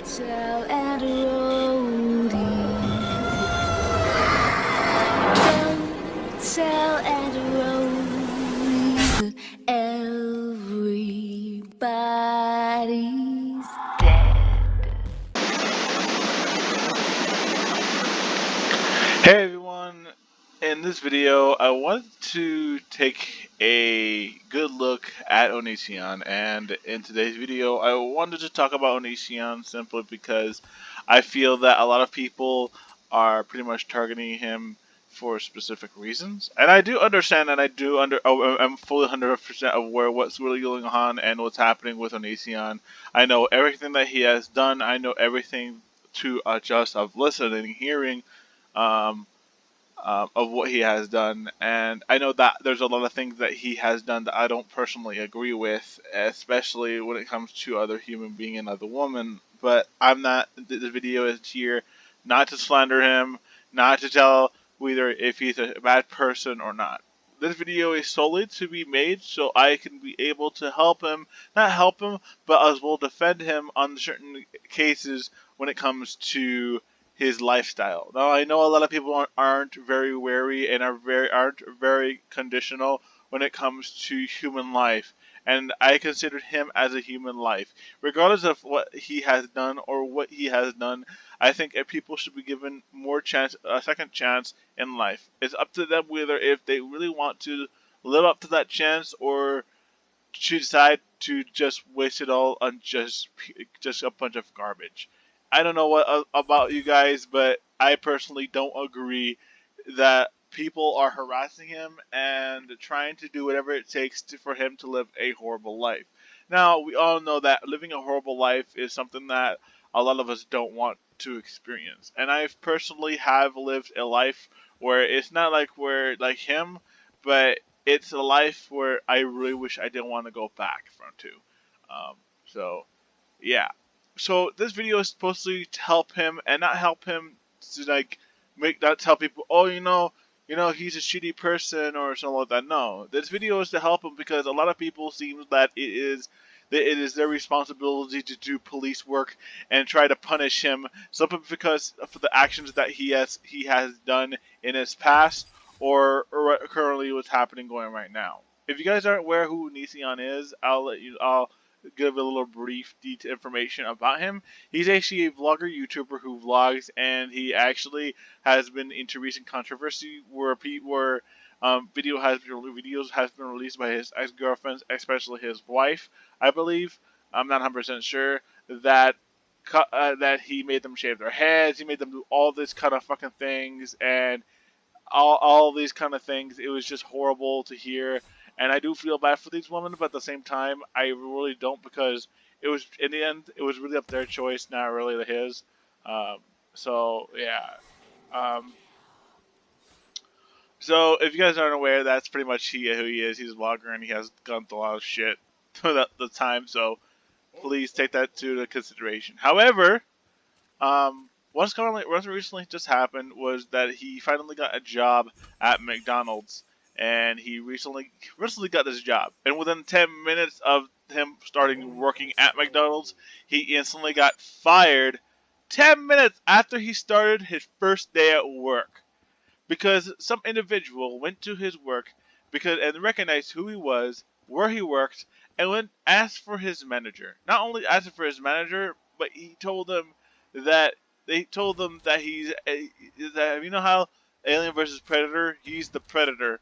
Tell and Rody. Don't tell and Rody. Everybody's dead. Hey everyone, in this video I wanted to take a good look at Onision, and in today's video I wanted to talk about Onision simply because I feel that a lot of people are pretty much targeting him for specific reasons, and I do understand, and I'm fully 100% aware what's really going on and what's happening with Onision. I know everything that he has done. I know everything to adjust of listening and hearing um, of what he has done, and I know that there's a lot of things that he has done that I don't personally agree with, especially when it comes to other human being and other woman. But I'm not. The video is here not to slander him, not to tell whether if he's a bad person or not. This video is solely to be made so I can be able to help him, not help him, but as well defend him on certain cases when it comes to his lifestyle. Now I know a lot of people aren't very wary and aren't very conditional when it comes to human life, and I consider him as a human life, regardless of what he has done or what he has done. I think people should be given a second chance in life. It's up to them whether if they really want to live up to that chance or to decide to just waste it all on just a bunch of garbage. I don't know what about you guys, but I personally don't agree that people are harassing him and trying to do whatever it takes for him to live a horrible life. Now, we all know that living a horrible life is something that a lot of us don't want to experience. And I personally have lived a life where it's not like him, but it's a life where I really wish I didn't want to go back from to. Um, so yeah. So this video is supposed to help him and not help him to like make not tell people, oh, he's a shitty person or something like that. No, this video is to help him because a lot of people seem that it is their responsibility to do police work and try to punish him simply because for the actions that he has done in his past or currently what's happening going right now. If you guys aren't aware who Nision is, I'll give a little brief information about him. He's actually a vlogger, YouTuber who vlogs, and he actually has been into recent controversy where videos has been released by his ex-girlfriends, especially his wife, I believe. I'm not 100% sure that that he made them shave their heads, he made them do all this kind of fucking things, and all these kind of things. It was just horrible to hear, and I do feel bad for these women, but at the same time, I really don't because it was in the end it was really up their choice, not really his. Um, so yeah. Um, so if you guys aren't aware, that's pretty much who he is. He's a vlogger and he has gone through a lot of shit to the time. So please take that to consideration. However, what's recently just happened was that he finally got a job at McDonald's, and he recently got this job. And within 10 minutes of him starting working at McDonald's, he instantly got fired. 10 minutes after he started his first day at work, because some individual went to his work and recognized who he was, where he worked, and went asked for his manager. Not only asked for his manager, but he told them that that you know how Alien versus Predator, he's the Predator,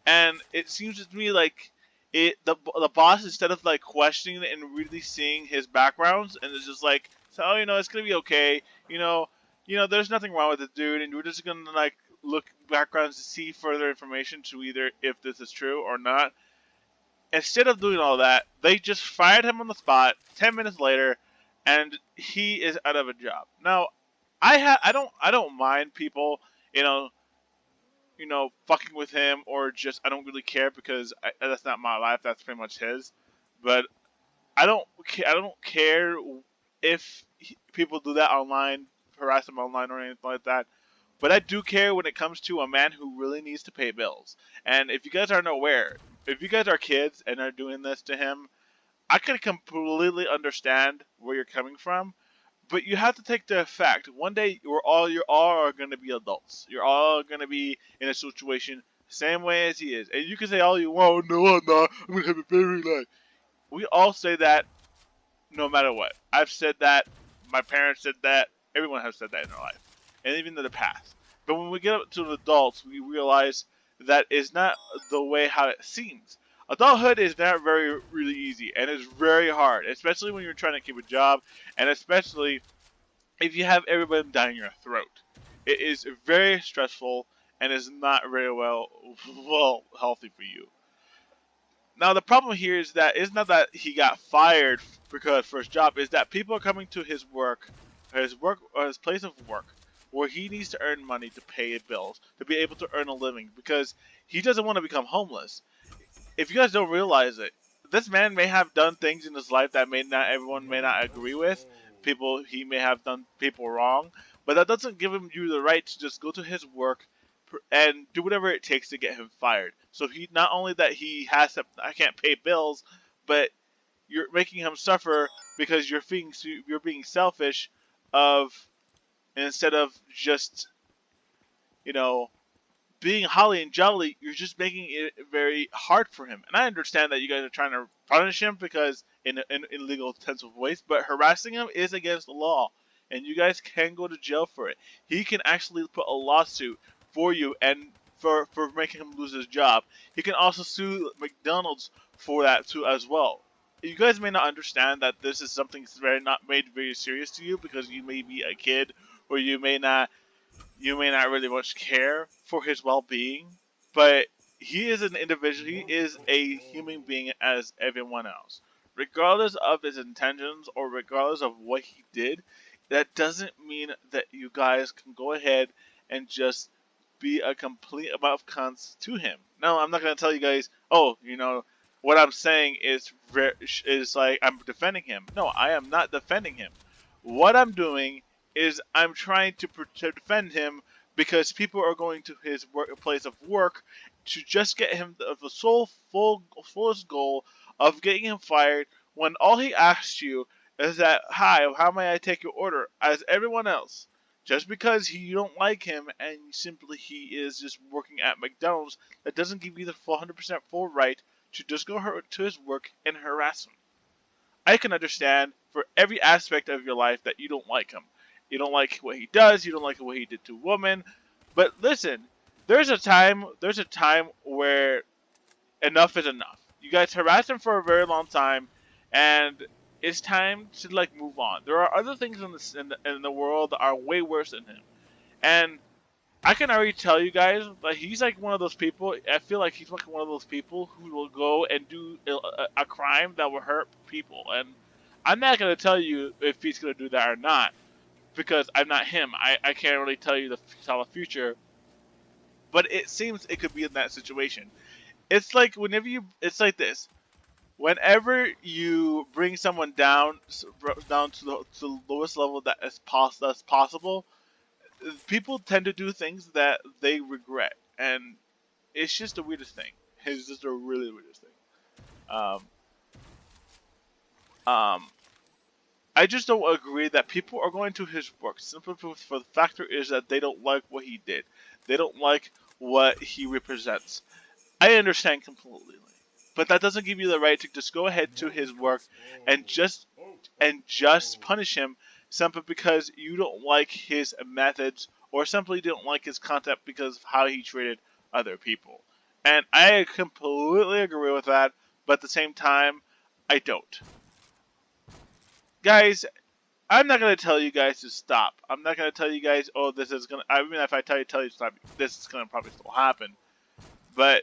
and it seems to me like the boss, instead of like questioning it and really seeing his backgrounds, and it's just like, so it's gonna be okay, there's nothing wrong with it, dude, and we're just gonna like look backgrounds to see further information to either if this is true or not. Instead of doing all that, they just fired him on the spot 10 minutes later, and he is out of a job. Now, I don't mind people, you know, fucking with him, or just I don't really care because that's not my life. That's pretty much his. But I don't care if people do that online, harass him online or anything like that. But I do care when it comes to a man who really needs to pay bills. And if you guys aren't aware, if you guys are kids and are doing this to him, I can completely understand where you're coming from. But you have to take the fact. One day you're all are going to be adults. You're all going to be in a situation same way as he is. And you can say all you want. No, I'm not. I'm going to have a better life. We all say that no matter what. I've said that. My parents said that. Everyone has said that in their life, and even in the past. But when we get up to adults, we realize that is not the way how it seems. Adulthood is not very really easy, and it's very hard, especially when you're trying to keep a job, and especially if you have everybody down your throat. It is very stressful and is not very well healthy for you. Now the problem here is that it's not that he got fired because for his job, is that people are coming to his work or his place of work, where he needs to earn money to pay bills, to be able to earn a living, because he doesn't want to become homeless. If you guys don't realize it, this man may have done things in his life that may not everyone may not agree with. People he may have done people wrong, but that doesn't give him you the right to just go to his work and do whatever it takes to get him fired. So he not only that he has to I can't pay bills, but you're making him suffer because you're being selfish of instead of just you know being holly and jolly, you're just making it very hard for him. And I understand that you guys are trying to punish him because in illegal intensive ways, but harassing him is against the law, and you guys can go to jail for it. He can actually put a lawsuit for you and for making him lose his job. He can also sue McDonald's for that too as well. You guys may not understand that this is something that's very not made very serious to you because you may be a kid or you may not really much care for his well-being, but he is an individual. He is a human being as everyone else. Regardless of his intentions or regardless of what he did, that doesn't mean that you guys can go ahead and just be a complete about cunts to him. No, I'm not gonna tell you guys. Oh, what I'm saying is like I'm defending him. No, I am not defending him. What I'm doing is I'm trying to defend him because people are going to his place of work to just get him the fullest goal of getting him fired when all he asks you is that, hi, how may I take your order? As everyone else. Just because you don't like him and simply he is just working at McDonald's, that doesn't give you the 100% full right to just go to his work and harass him. I can understand for every aspect of your life that you don't like him. You don't like what he does. You don't like what he did to women. But listen, there's a time where enough is enough. You guys harassed him for a very long time, and it's time to move on. There are other things in the world that are way worse than him, and I can already tell you guys that he's like one of those people. I feel like he's like one of those people who will go and do a crime that will hurt people. And I'm not gonna tell you if he's gonna do that or not because I'm not him. I can't really tell the future. But it seems it could be in that situation. It's like it's like this. Whenever you bring someone down to the lowest level that's possible, people tend to do things that they regret, and it's just the weirdest thing. It's just the really weirdest thing. Um, um, I just don't agree that people are going to his work simply for the factor is that they don't like what he did. They don't like what he represents. I understand completely, but that doesn't give you the right to just go ahead to his work and just punish him simply because you don't like his methods or simply don't like his content because of how he treated other people. And I completely agree with that, but at the same time, I don't. Guys, I'm not gonna tell you guys to stop. I'm not gonna tell you guys, oh, this is gonna. I mean, if I tell you to stop, this is gonna probably still happen. But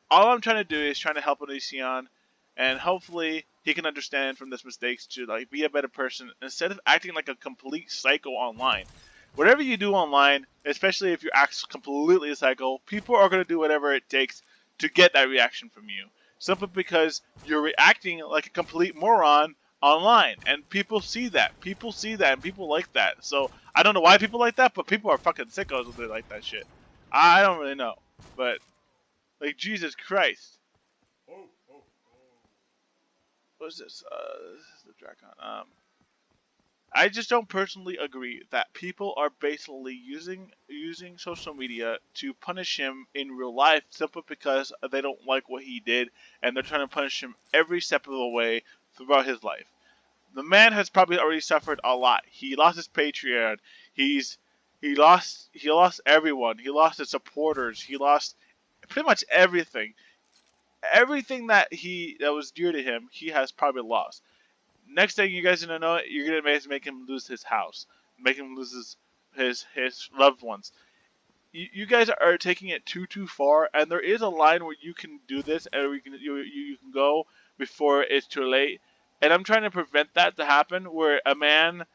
all I'm trying to do is trying to help Onision, and hopefully he can understand from his mistakes to be a better person instead of acting like a complete psycho online. Whatever you do online, especially if you act completely psycho, people are gonna do whatever it takes to get that reaction from you. Simply because you're reacting like a complete moron online, and people see that. People see that, and people like that. So I don't know why people like that, but people are fucking sickos if they like that shit. I don't really know, but Jesus Christ. What is this? This is the Dracon. I just don't personally agree that people are basically using social media to punish him in real life simply because they don't like what he did, and they're trying to punish him every step of the way throughout his life. The man has probably already suffered a lot. He lost his Patreon. He lost everyone. He lost his supporters. He lost pretty much everything. Everything that was dear to him, he has probably lost. Next thing you guys are gonna know, you're gonna make him lose his house, make him lose his loved ones. You guys are taking it too far, and there is a line where you can do this, and you can go before it's too late. And I'm trying to prevent that to happen, where a man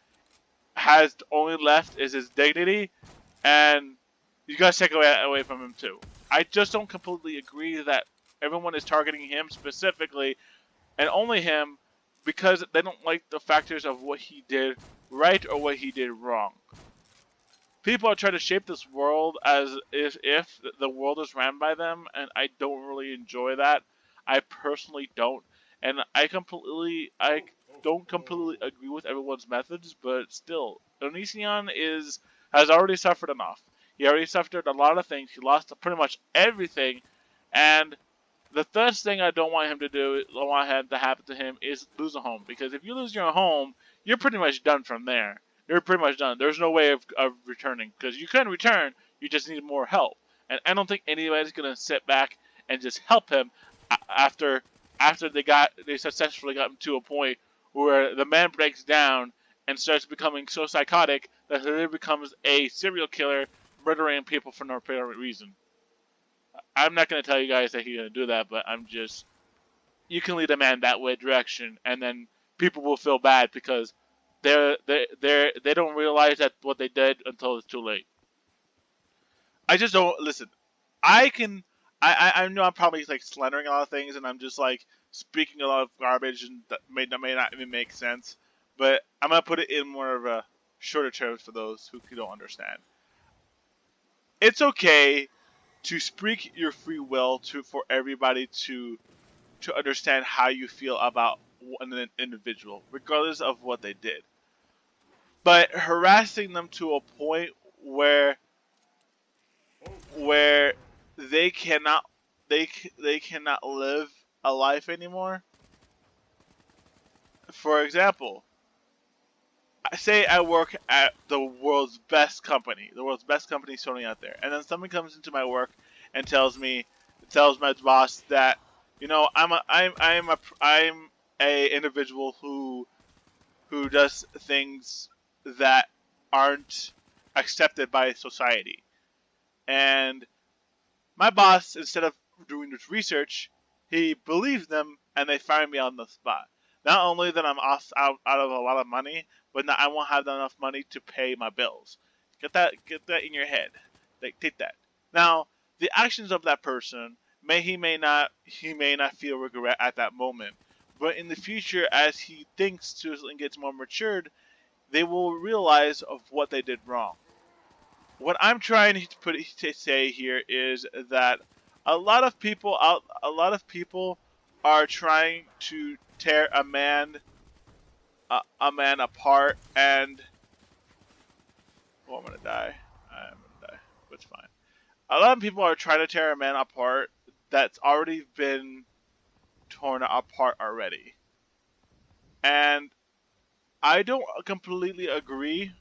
has only left is his dignity, and you guys take away from him too. I just don't completely agree that everyone is targeting him specifically and only him because they don't like the factors of what he did right or what he did wrong. People are trying to shape this world as if the world is ran by them, and I don't really enjoy that. I personally don't, and I don't completely agree with everyone's methods, but still, Onision has already suffered enough. He already suffered a lot of things. He lost pretty much everything, and the first thing I don't want him to do, I want him to happen to him, is lose a home. Because if you lose your home, you're pretty much done from there. You're pretty much done. There's no way of returning. Because you can return, you just need more help. And I don't think anybody's gonna sit back and just help him after they successfully got him to a point where the man breaks down and starts becoming so psychotic that he becomes a serial killer, murdering people for no apparent reason. I'm not going to tell you guys that he's going to do that, but you can lead a man that way direction, and then people will feel bad because they don't realize that what they did until it's too late. I just don't listen. I know I'm probably like slandering a lot of things, and I'm just like speaking a lot of garbage, and that may not even make sense. But I'm gonna put it in more of a shorter terms for those who don't understand. It's okay to speak your free will for everybody to understand how you feel about an individual, regardless of what they did. But harassing them to a point where where they cannot they cannot live a life anymore. For example, I say I work at the world's best company Sony out there, and then someone comes into my work and tells my boss that, you know, I'm a individual who does things that aren't accepted by society, and my boss, instead of doing this research, he believes them and they fire me on the spot. Not only that I'm out of a lot of money, but now I won't have enough money to pay my bills. Get that in your head. Take that. Now, the actions of that person he may not feel regret at that moment, but in the future, as he thinks to and gets more matured, they will realize of what they did wrong. What I'm trying to say here is that a lot of people are trying to tear a man apart, and I'm gonna die. But it's fine. A lot of people are trying to tear a man apart that's already been torn apart already, and I don't completely agree.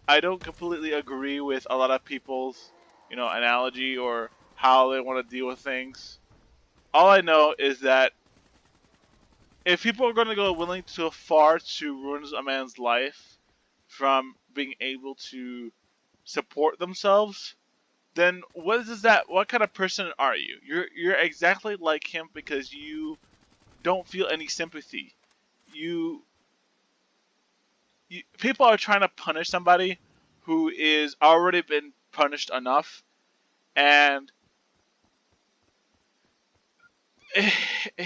I don't completely agree with a lot of people's, analogy or how they want to deal with things. All I know is that if people are going to go willing so far to ruin a man's life from being able to support themselves, then what kind of person are you? You're exactly like him because you don't feel any sympathy. People are trying to punish somebody who is already been punished enough, and it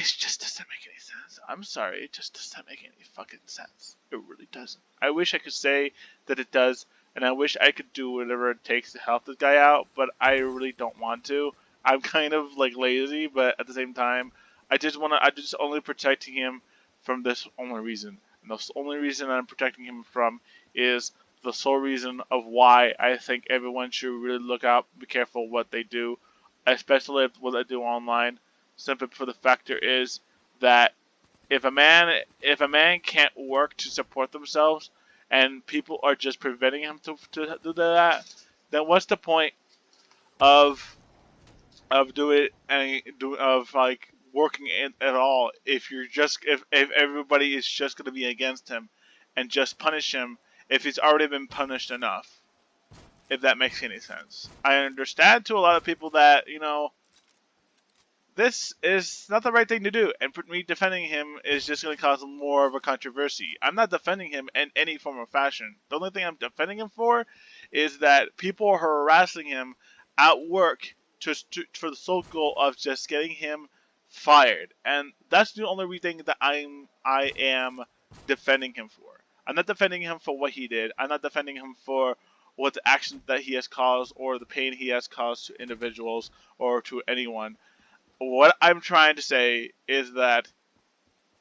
just doesn't make any sense. I'm sorry, it just doesn't make any fucking sense. It really doesn't. I wish I could say that it does, and I wish I could do whatever it takes to help this guy out, but I really don't want to. I'm kind of like lazy, but at the same time, I'm just only protecting him from this only reason. And the only reason I'm protecting him from is the sole reason of why I think everyone should really look out, be careful what they do, especially what they do online. Simply for the factor is that if a man can't work to support themselves, and people are just preventing him to do that, then what's the point of do it and do of like working at all if you're just if everybody is just going to be against him and just punish him if he's already been punished enough, if that makes any sense. I understand to a lot of people that this is not the right thing to do, and for me defending him is just going to cause more of a controversy. I'm not defending him in any form or fashion. The only thing I'm defending him for is that people are harassing him at work for the sole goal of just getting him fired, and that's the only thing that I am defending him for. I'm not defending him for what he did. I'm not defending him for what the actions that he has caused or the pain he has caused to individuals or to anyone. What I'm trying to say is that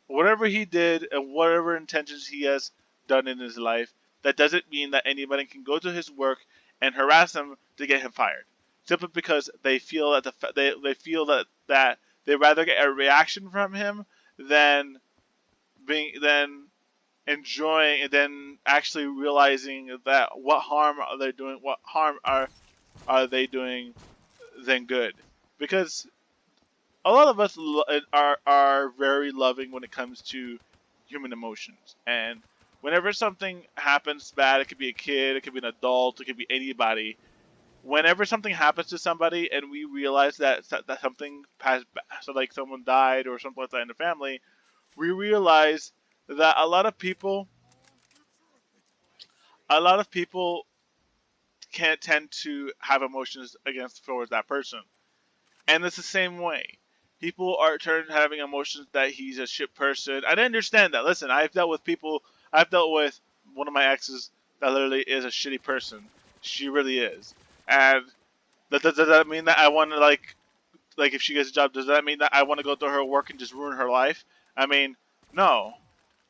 whatever he did and whatever intentions he has done in his life, that doesn't mean that anybody can go to his work and harass him to get him fired, simply because they feel that they feel that they rather get a reaction from him than enjoying and then actually realizing that what harm are they doing, what harm are they doing than good, because a lot of us are very loving when it comes to human emotions. And whenever something happens bad, it could be a kid, it could be an adult, it could be anybody. Whenever something happens to somebody and we realize that something passed, so like someone died or something like that in the family, we realize that a lot of people can't tend to have emotions against towards that person. And it's the same way. People are turned having emotions that he's a shit person. I didn't understand that. Listen, I've dealt with people. I've dealt with one of my exes that literally is a shitty person. She really is. And does that mean that I want to like if she gets a job? Does that mean that I want to go to her work and just ruin her life? I mean, no.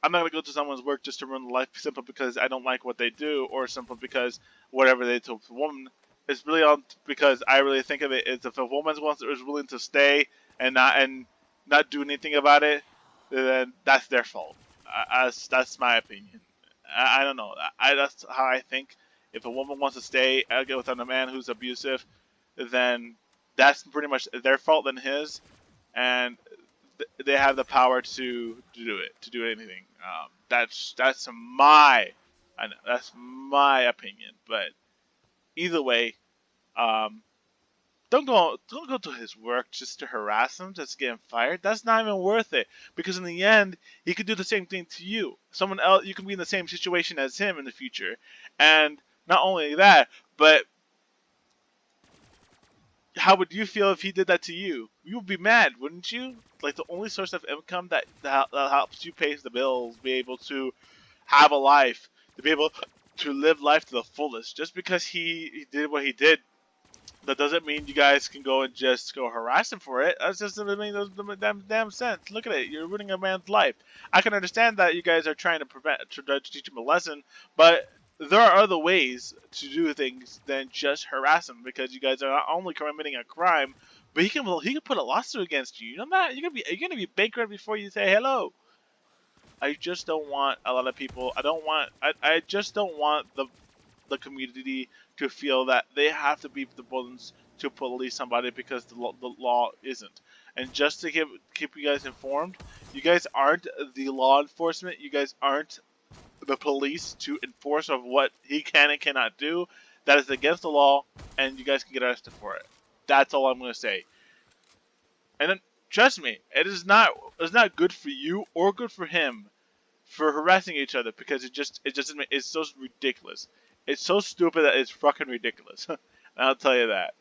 I'm not gonna go to someone's work just to ruin the life simply because I don't like what they do, or simply because whatever they told the woman. It's really on because I really think of it as if a woman is willing to stay and not do anything about it, then that's their fault. That's my opinion. I don't know. That's how I think. If a woman wants to stay with a man who's abusive, then that's pretty much their fault than his, and they have the power to do it, to do anything. That's my opinion. But either way, um, don't go to his work just to harass him, just to get him fired. That's not even worth it, because in the end, he could do the same thing to you. Someone else, you can be in the same situation as him in the future, and not only that, but how would you feel if he did that to you? You would be mad, wouldn't you? Like, the only source of income that helps you pay the bills, be able to have a life, to be able to live life to the fullest. Just because he did what he did, that doesn't mean you guys can go and just go harass him for it. That just doesn't make no damn sense. Look at it. You're ruining a man's life. I can understand that you guys are trying to teach him a lesson, but there are other ways to do things than just harass him, because you guys are not only committing a crime, but he can put a lawsuit against you. You know that you're gonna be bankrupt before you say hello. I just don't want a lot of people. I just don't want the community to feel that they have to be the ones to police somebody because the law isn't. And just to keep you guys informed, you guys aren't the law enforcement. You guys aren't the police to enforce of what he can and cannot do. That is against the law, and you guys can get arrested for it. That's all I'm going to say. And then, trust me, it's not good for you or good for him for harassing each other, because it's so ridiculous. It's so stupid that it's fucking ridiculous. I'll tell you that.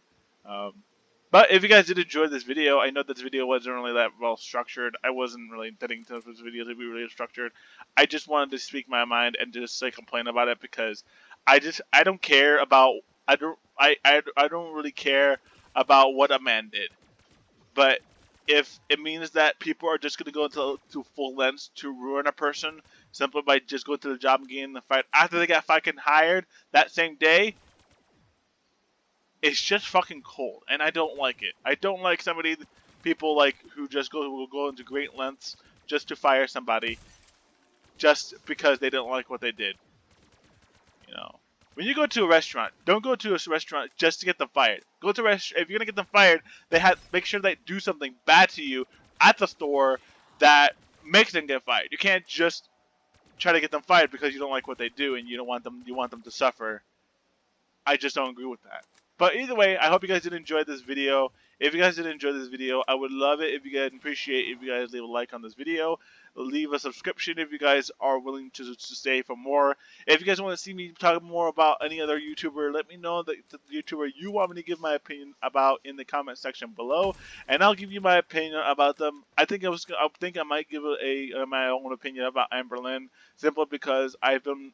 But if you guys did enjoy this video, I know that this video wasn't really that well structured. I wasn't really intending for this video to be really structured. I just wanted to speak my mind and just complain about it, because I don't care about I don't really care about what a man did. But if it means that people are just gonna go to full lengths to ruin a person simply by just going to the job and getting the fired after they got fucking hired that same day. It's just fucking cold, and I don't like it. I don't like people like who will go into great lengths just to fire somebody just because they didn't like what they did. You know, when you go to a restaurant, don't go to a restaurant just to get them fired. Go to if you're gonna get them fired, make sure they do something bad to you at the store that makes them get fired. You can't just try to get them fired because you don't like what they do and you want them to suffer. I just don't agree with that. But either way, I hope you guys did enjoy this video. If you guys did enjoy this video, I would love it if you guys appreciate if you guys leave a like on this video. Leave a subscription if you guys are willing to stay for more. If you guys want to see me talk more about any other YouTuber, let me know the YouTuber you want me to give my opinion about in the comment section below, and I'll give you my opinion about them. I think I might give my own opinion about Amberlynn, simply because I've been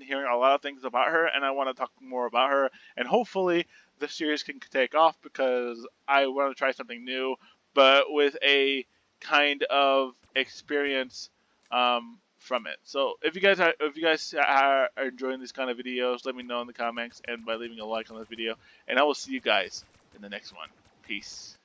hearing a lot of things about her, and I want to talk more about her, and hopefully the series can take off because I want to try something new, but with a kind of experience from it. So if you guys are enjoying these kind of videos, let me know in the comments and by leaving a like on this video, and I will see you guys in the next one. Peace.